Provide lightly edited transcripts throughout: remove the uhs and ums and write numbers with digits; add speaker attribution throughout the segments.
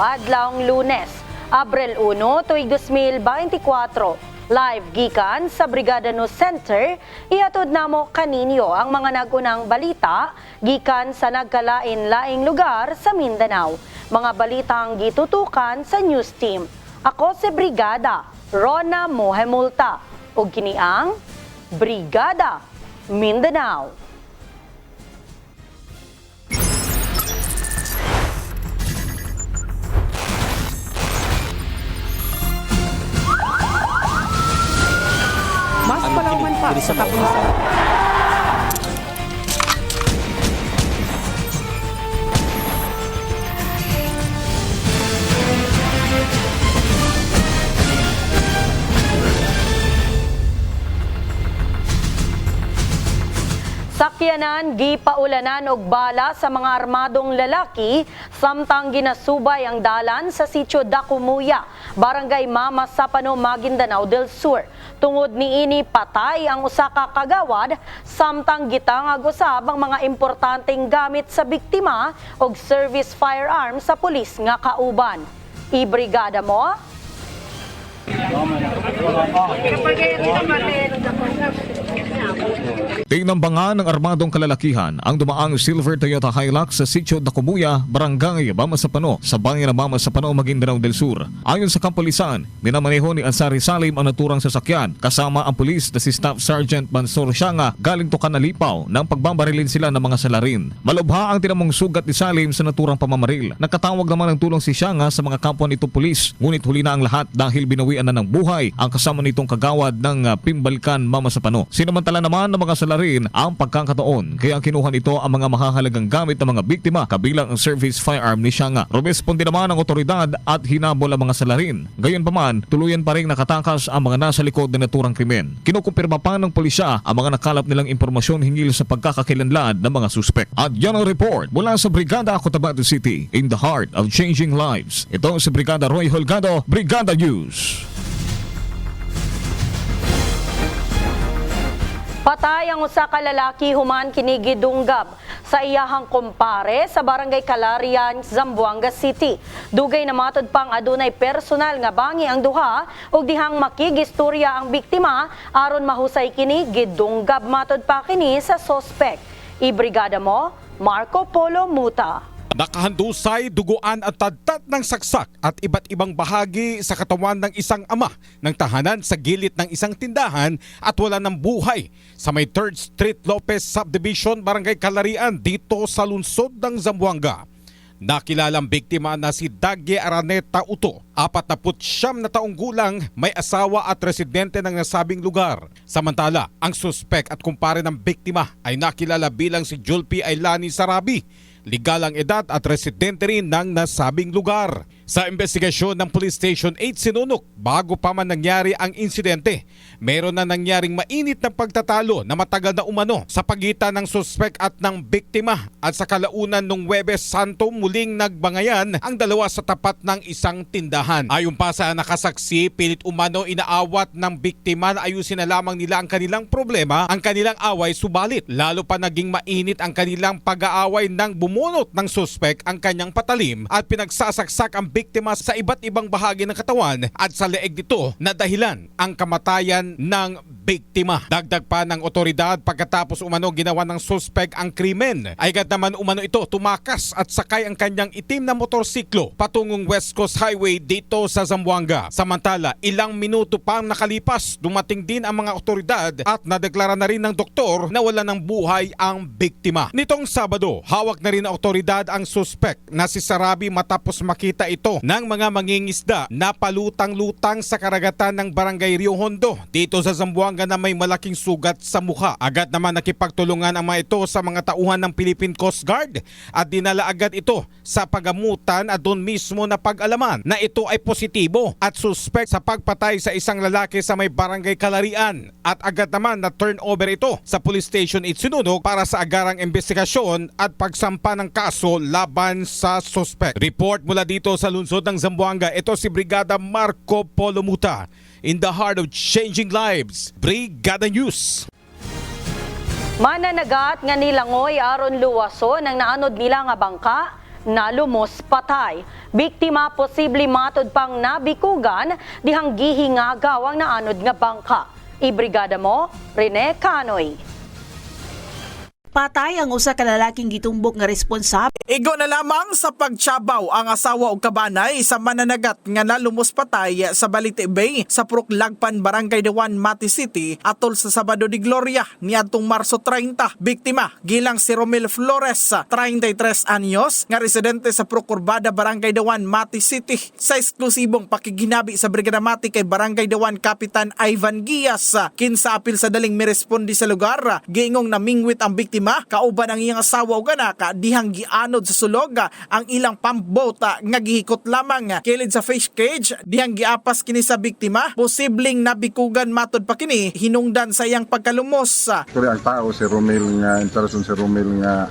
Speaker 1: Adlawng Lunes, Abril 1, tuig 2024. Live gikan sa Brigada News Center, ihatod namo kaninyo ang mga nagunang balita gikan sa nagkalain-laing lugar sa Mindanao. Mga balitang gitutukan sa news team. Ako si Brigada Rona Mohemulta ug kini ang Brigada Mindanao.
Speaker 2: Mas palauman pa sa kapulisan.
Speaker 1: Sakyanan, gipaulanan og bala sa mga armadong lalaki samtang ginasubay ang dalan sa sitio Dacumuya, Barangay Mama Sapano, Maguindanao del Sur. Tungod niini patay ang usa ka kagawad samtang gitangag usab ang mga importanteng gamit sa biktima og service firearm sa pulis nga kauban. Ibrigada mo?
Speaker 3: Tinambangan ng armadong kalalakihan ang dumaang silver Toyota Hilux sa sitio Dacumuya, Barangay Mama Sapano, sa bayan ng Mama Sapano, Maguindanao del Sur. Ayon sa kapulisan, minamaneho ni Ansari Salim ang naturang sasakyan kasama ang pulis na si Staff Sergeant Mansur Sianga galing Tukanalipaw nang pagbambarilin sila ng mga salarin. Malubha ang tinamong sugat ni Salim sa naturang pamamaril. Nakatawag naman ng tulong si Sianga sa mga kapwa nitong pulis, ngunit huli na ang lahat dahil binawian na ng buhay ang kasama nitong kagawad ng Pimbalkan, Mama Sapano. Sinamantala naman ng mga salarin ang pagkakataon, kaya kinuha nito ang mga mahahalagang gamit ng mga biktima kabilang ang service firearm ni Sianga. Rumesponde naman ang otoridad at hinabol ang mga salarin. Gayunpaman, tuluyan pa rin nakatakas ang mga nasa likod ng naturang krimen. Kinukumpirma pa ng pulisya ang mga nakalap nilang impormasyon hinggil sa pagkakakilanlan ng mga suspek. At yan ang report mula sa Brigada Cotabato City, in the heart of changing lives. Ito si Brigada Roy Holgado, Brigada News.
Speaker 1: Patay ang usa ka lalaki human kini gidunggab sa iyahang kumpare sa Barangay Calarian, Zamboanga City. Dugay na matod pang adunay personal nga bangi ang duha ug dihang makigistorya ang biktima aron mahusay kini gidunggab matod pa kini sa sospek. Ibrigada mo, Marco Polo Muta.
Speaker 4: Nakahandusay, duguan at tadtad ng saksak at iba't ibang bahagi sa katawan ng isang ama ng tahanan sa gilid ng isang tindahan at wala ng buhay sa may 3rd Street Lopez Subdivision, Barangay Calarian dito sa lungsod ng Zamboanga. Nakilalang biktima na si Dagge Araneta Uto, 49 na taong gulang, may asawa at residente ng nasabing lugar. Samantala, ang suspek at kumpare ng biktima ay nakilala bilang si Julpi Ailani Sarabi, legal ang edad at residente rin ng nasabing lugar. Sa investigasyon ng Police Station 8 Sinunok, bago pa man nangyari ang insidente, meron na nangyaring mainit na pagtatalo na matagal na umano sa pagitan ng suspek at ng biktima, at sa kalaunan ng Huwebes Santo muling nagbangayan ang dalawa sa tapat ng isang tindahan. Ayon pa sa nakasaksi, pilit umano inaawat ng biktima na ayusin na lamang nila ang kanilang problema, ang kanilang away, subalit lalo pa naging mainit ang kanilang pag-aaway nang bumunot ng suspek ang kanyang patalim at pinagsasaksak ang biktima sa iba't ibang bahagi ng katawan, at sa leeg nito na dahilan ang kamatayan ng biktima. Dagdag pa ng otoridad, pagkatapos umano ginawa ng suspek ang krimen, ay agad naman umano ito tumakas at sakay ang kanyang itim na motorsiklo patungong West Coast Highway dito sa Zamboanga. Samantala, ilang minuto pang nakalipas, dumating din ang mga otoridad at nadeklara na rin ng doktor na wala ng buhay ang biktima. Nitong Sabado, hawak na rin ng otoridad ang suspek na si Sarabi matapos makita ito ng mga mangingisda na palutang-lutang sa karagatan ng Barangay Rio Hondo dito sa Zamboanga na may malaking sugat sa mukha. Agad naman nakipagtulungan ang mga ito sa mga tauhan ng Philippine Coast Guard at dinala agad ito sa pagamutan at doon mismo na pag-alaman na ito ay positibo at suspect sa pagpatay sa isang lalaki sa may Barangay Calarian, at agad naman na turnover ito sa Police Station 8 Sinunok para sa agarang investigasyon at pagsampa ng kaso laban sa suspect. Report mula dito sa lungsod ng Zamboanga, ito si Brigada Marco Polo Muta, in the heart of changing lives, Brigada News.
Speaker 1: Mananagat nga nilangoy aron luwaso ng naanod nila nga bangka nalumos patay. Biktima posible matud pang nabikugan dihang gihingagaw ang naanod nga bangka. Ibrigada mo, Rene Canoy.
Speaker 2: Patay ang usa ka lalaking gitumbok nga responsable
Speaker 5: Igo na lamang sa pagtsabaw ang asawa o kabanay sa mananagat nga nalumos patay sa Balite Bay sa Pruklagpan, Barangay Dewan, Mati City atol sa Sabado de Gloria niadtong Marso 30. Biktima gilang si Romel Flores, 33 anyos, nga residente sa Prukurbada, Barangay Dewan, Mati City. Sa eksklusibong pakiginabi sa Brigada Mati kay Barangay Dewan Kapitan Ivan Gias, kinsa apil sa daling mirespondi sa lugar, giingong namingwit ang biktima kauban ang iyang asawa o ganaka dihang gianod sa sulog ang ilang pump-boat nga gihikot lamang kilid sa fish cage dihang giapas kini sa biktima. Posibleng nabikugan matud pa kini hinungdan sa iyang pagkalumos.
Speaker 6: Pero ang tao si Romel nga intereson si Romel nga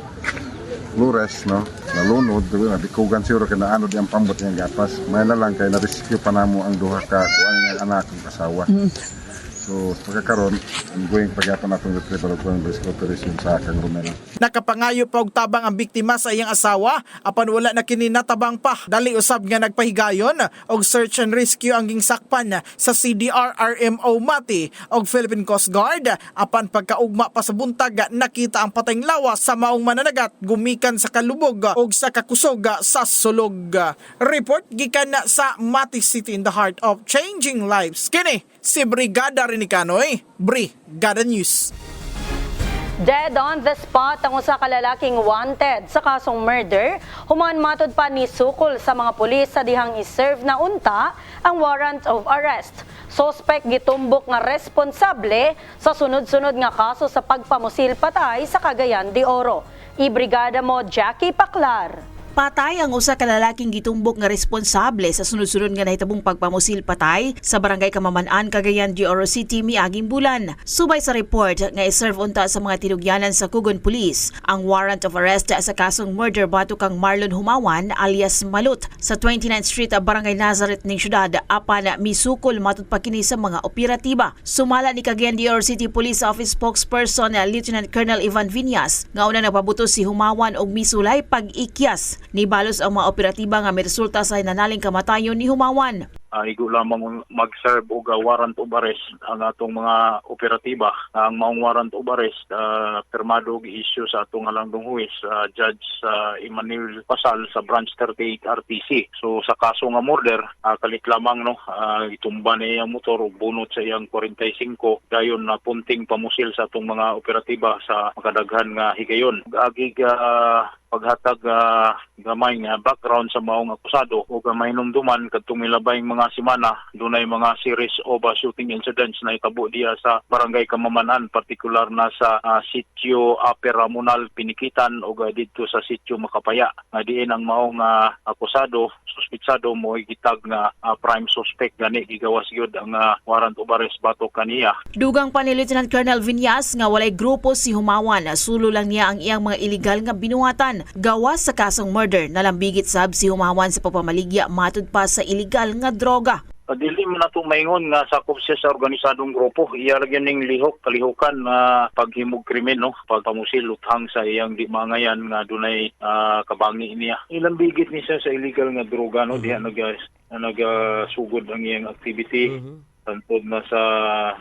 Speaker 6: Flores no nalunod nabikugan siguro kay naanod ang pambot nga gapas may na lang kay na-rescue pa namo ang duha ka kuan nga anak ng asawa. So, pagkakaroon, ang going pagyapon natong retrieval of rescue operation sa kang Romel.
Speaker 5: Nakapangayo pa og tabang ang biktima sa iyang asawa apan wala na kini natabang pa. Dali usab nga nagpahigayon og search and rescue ang gingsakpan sa CDR-RMO Mati og Philippine Coast Guard. Apan pagkaugma pa sa buntag nakita ang patayng lawas sa maong mananagat gumikan sa kalubog og sa kakusog sa sulog. Report gikan sa Mati City in the heart of changing lives. Kini si Brigada Rene Canoy, Brigada News.
Speaker 1: Dead on the spot ang usa ka lalaking wanted sa kasong murder. Human matud pa ni sukol sa mga pulis sa dihang iserve na unta ang warrant of arrest. Suspect gitumbok nga responsable sa sunod-sunod nga kaso sa pagpamusil patay sa Cagayan de Oro. Ibrigada mo, Jackie Paclar.
Speaker 2: Patay ang usa ka lalaking gitumbok nga responsable sa sunod-sunod nga nahitabong pagpamusil patay sa Barangay Kamaman-an, Cagayan de Oro City miaging bulan. Subay sa report nga iserve unta sa mga tinugyanan sa Kugon Police ang warrant of arrest sa kasong murder batok kang Marlon Humawan alias Malut sa 29th Street, Barangay Nazareth ning syudad apan misukol matud pa kini sa mga operatiba. Sumala ni Cagayan de Oro City Police Office spokesperson Lieutenant Colonel Ivan Viñas nga una napabutos si Humawan og misulay pag-ikyas. Nibalos ang mga operatiba nga may resulta sa hinanaling kamatayon ni Humawan.
Speaker 7: Igo lamang mag-serve og warrant of arrest ang atong mga operatiba. Ang maong warrant of arrest pirmado og issue sa atong halangdong huwes, Judge Emmanuel Pasal sa Branch 38 RTC. So sa kaso nga murder, kalit lamang itumba niya ang motor ug bunot sa iyang 45 dayon na punting pamusil sa atong mga operatiba sa makadaghan nga higayon. Agig paghatag gamay nga background sa maong akusado o gamay numduman kadtong milabay mga semana dunay mga series of shooting incidents na itabo diya sa Barangay Kamaman-an, partikular na sa sitio Peramunal Pinikitan o didto sa sitio Makapaya. Diin ang maong akusado suspitsado mo gitag nga prime suspect gani gigawas gyud ang warrant of arrest batok kaniya.
Speaker 2: Dugang pa ni Lieutenant Colonel Viñas nga walay grupo si Humawan, sulo lang niya ang iyang mga illegal nga binuhatan. Gawas sa kasong murder, nalambigit sab si Humawan sa pagpamaligya matud pa sa illegal nga droga.
Speaker 7: Dili man nato maingon nga sakop siya sa organisadong grupo. Iya lagyan ning kalihukan na paghimog krimen, no? Pagpamusil uthang sa iyang di mangayan nga dunay kabangi niya. Ilang bigit ni siya sa illegal nga droga, no? Diha nagasugod ang iyang activity. Tantod na sa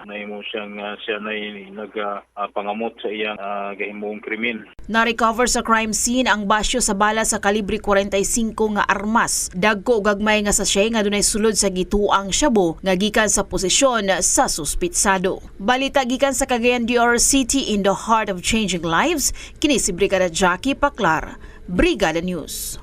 Speaker 7: naimo siyang siya na nagpangamot sa iyang gahimong krimen.
Speaker 2: Na-recover sa crime scene ang basyo sa bala sa kalibre 45 nga armas. Dagko gagmay nga sachet nga dunay sulod sa gituang shabu nga gikan sa posisyon sa suspitsado. Balita gikan sa Cagayan de Oro City in the heart of changing lives, kini si Brigada Jackie Paclar, Brigada News.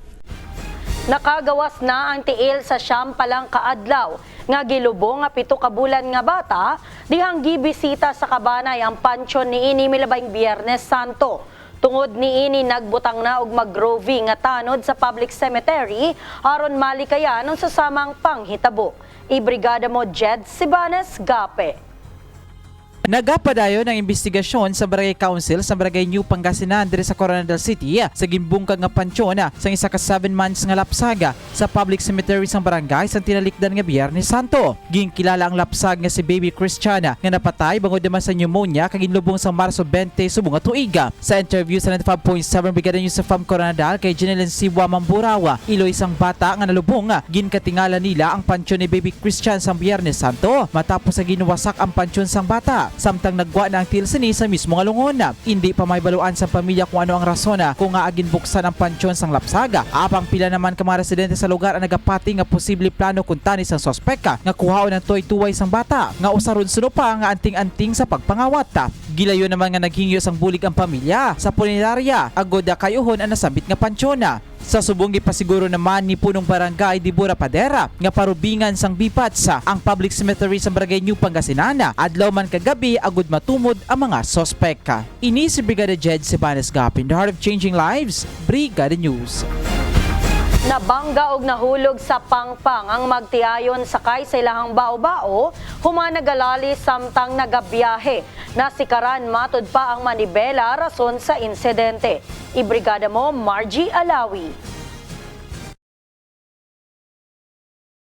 Speaker 1: Nakagawas na ang tiil sa siyam palang kaadlaw nga gilubong nga 7 ka bulan nga bata dihang gibisita sa kabanay ang pansyon niini milabayng Biyernes Santo. Tungod niini nagbutang na og mag-groving nga tanod sa public cemetery aron malikayan ang sasamang panghitabo. Ibrigada mo Jed Sibanes Gape.
Speaker 8: Nagapadayon ang investigasyon sa Barangay Council sa Barangay New Pangasinan diri sa Coronadal City sa gimbungkag nga pansyon sa isa ka 7 months nga lapsaga sa public cemetery sang barangay sa tinalikdan nga Biyernes Santo. Ginkilala ang lapsag nga si Baby Christiana nga napatay bangod naman sa pneumonia kag ginlubong sa Marso 20 subong nga tuiga. Sa interview sa 95.7 Brigada News sa FAM Coronadal kay Jeneline Siwa Mamburawa, ilo isang bata nga nalubong ginkatingala nila ang pansyon ni Baby Christian sa Biyernes Santo matapos sa ginuwasak ang pansyon sang bata. Samtang nagwa na ang tilsini sa mismo nga lungon. Hindi pa may baluan sa pamilya kung ano ang rason kung nga agin buksan ang pansyon sang lapsaga. Apang pila naman ka mga residente sa lugar ang nagapati nga posible plano kung tanis ang sospeka nga kuhaon ng toy-tuway sang bata nga usaron suno pa nga anting-anting sa pagpangawat. Gilayo naman nga naghingyo sang bulig ang pamilya sa punerarya agoda kayuhon ang nasabit nga pansyon. Sa subong gipasiguro naman ni punong barangay Dibura Padera nga parubingan sang bipats ang public cemetery sa Barangay New Pangasinan adlaw man kagabi agud matumod ang mga sospek. Ini si Brigada Jed Sebanes Gap in the heart of changing lives, Brigada News.
Speaker 1: Nabangga og nahulog sa pangpang ang magtiayon sakay sa ilahang bao-bao human nagalali samtang nagabiyahe. Nasikaran matud pa ang manibela rason sa insidente. Ibrigada mo Margie Alawi.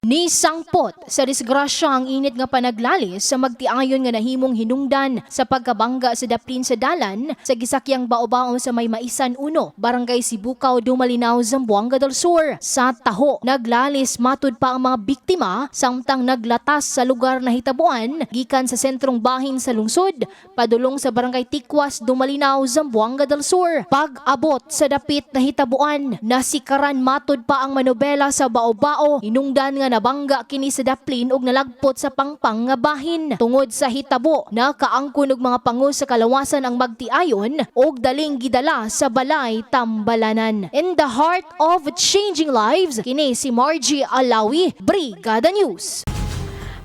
Speaker 9: Ni sangpot sa disgrasya ang init nga panaglalis sa magtiayon nga nahimong hinungdan sa pagkabangga sa daplin sa dalan sa gisakyang bao-bao sa may Maisan 1, Barangay Sibukaw, Dumalinaw, Zamboanga del Sur. Sa taho, naglalis matud pa ang mga biktima samtang naglatas sa lugar na hitabuan gikan sa sentrong bahin sa lungsod padulong sa Barangay Tikwas, Dumalinaw, Zamboanga del Sur. Pag-abot sa dapit na hitabuan, nasikaran matud pa ang manobela sa bao-bao hinungdan nga nabangga kini sa daplin ug nalagpot sa pangpang nga bahin. Tungod sa hitabo, nakaangkon og mga pangu sa kalawasan ang magtiayon ug daling gidala sa balay Tambalanan. In the heart of changing lives, kini si Margie Alawi, Brigada News.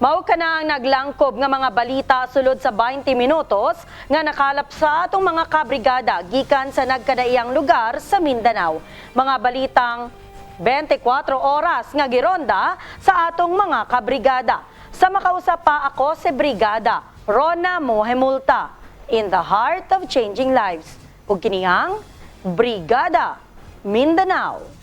Speaker 1: Mao ka na ang naglangkob nga mga balita sulod sa 20 minutos nga nakalap sa atong mga kabrigada gikan sa nagkadaiyang lugar sa Mindanao. Mga balitang 24 oras nga gironda sa atong mga kabrigada. Sa makausap pa ako si Brigada Rona Mohemulta in the heart of changing lives. Ug kinihang Brigada Mindanao.